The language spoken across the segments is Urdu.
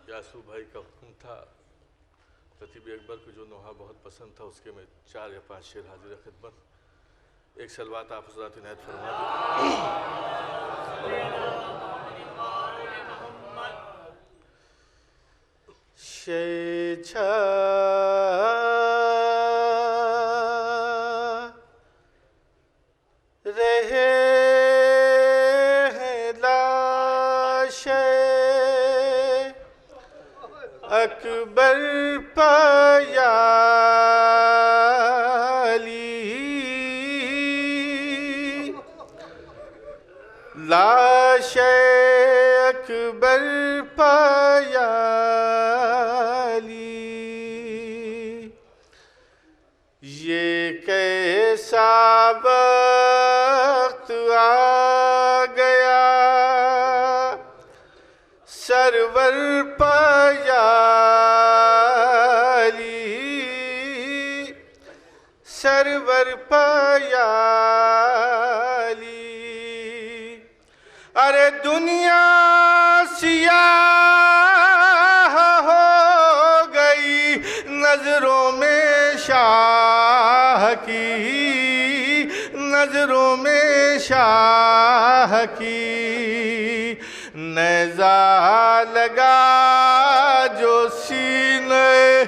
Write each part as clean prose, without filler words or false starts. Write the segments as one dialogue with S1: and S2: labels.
S1: یاسو بھائی کا حکم تھا، خطیب اکبر کو جو نوحہ بہت پسند تھا اس کے میں 4 یا 5 شعر حاضر خدمت. ایک سلوات آپ حضرات عنایت فرما دیں. شیچھا رہے ہیں لاشے اکبر پیالی، لاشے اکبر پیالی. یہ کیسا وقت آ گیا سرور پیالی، سرور پیالی. ارے دنیا سیاہ ہو گئی نظروں میں شاہ کی، نظروں میں شاہ کی. نیزہ لگا جو سینے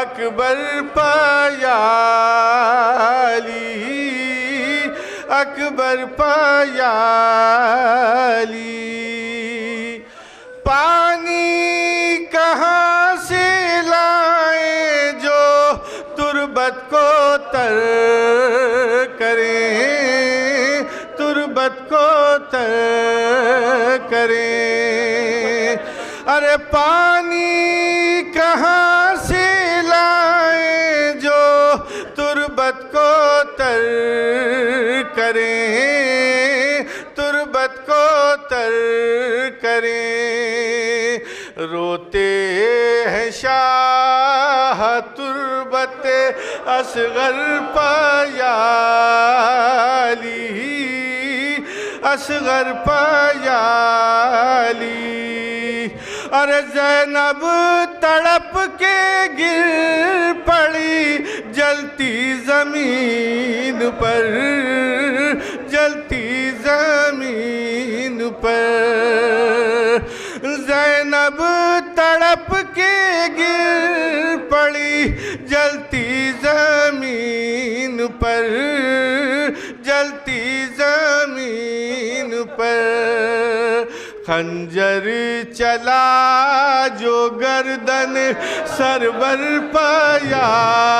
S1: اکبر پیالی، اکبر پیالی. پانی کہاں سے لائیں جو تربت کو تر کریں، تربت کو تر کریں. ارے پانی کہاں سے لائیں جو تربت کو تر کریں، تربت کو تر کریں. روتے ہیں شاہ تربت اصغر پیالی، اصغر پیالی. ارے زینب تڑپ کے گر پڑی جلتی زمین پر، جلتی زمین پر. زینب تڑپ کے گر پڑی جلتی زمین پر، جلتی زمین پر. خنجر چلا جو گردن سرور پیالی،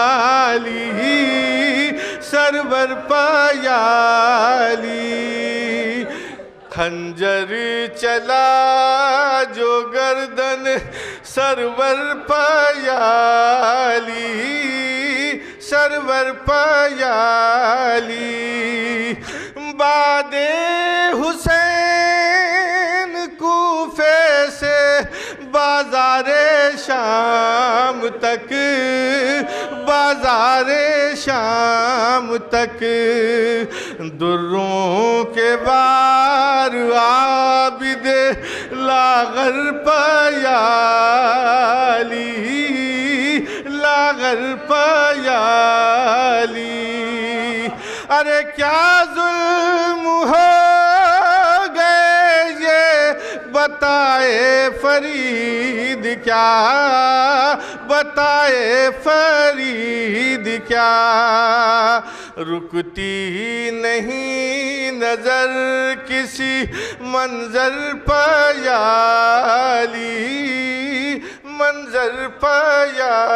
S1: سرور پیالی. خنجر چلا جو گردن سرور پیالی، سرور پیالی. بعد حسین کوفے سے بازار شام تک، بازار شام تک. دروں کے بار عابد لاغر پیالی، لاغر پیالی. ارے کیا ظلم ہو گئے یہ بتائے فرید کیا، بتائے فرید کیا. رکتی نہیں نظر کسی منظر پیالی، منظر پیالی.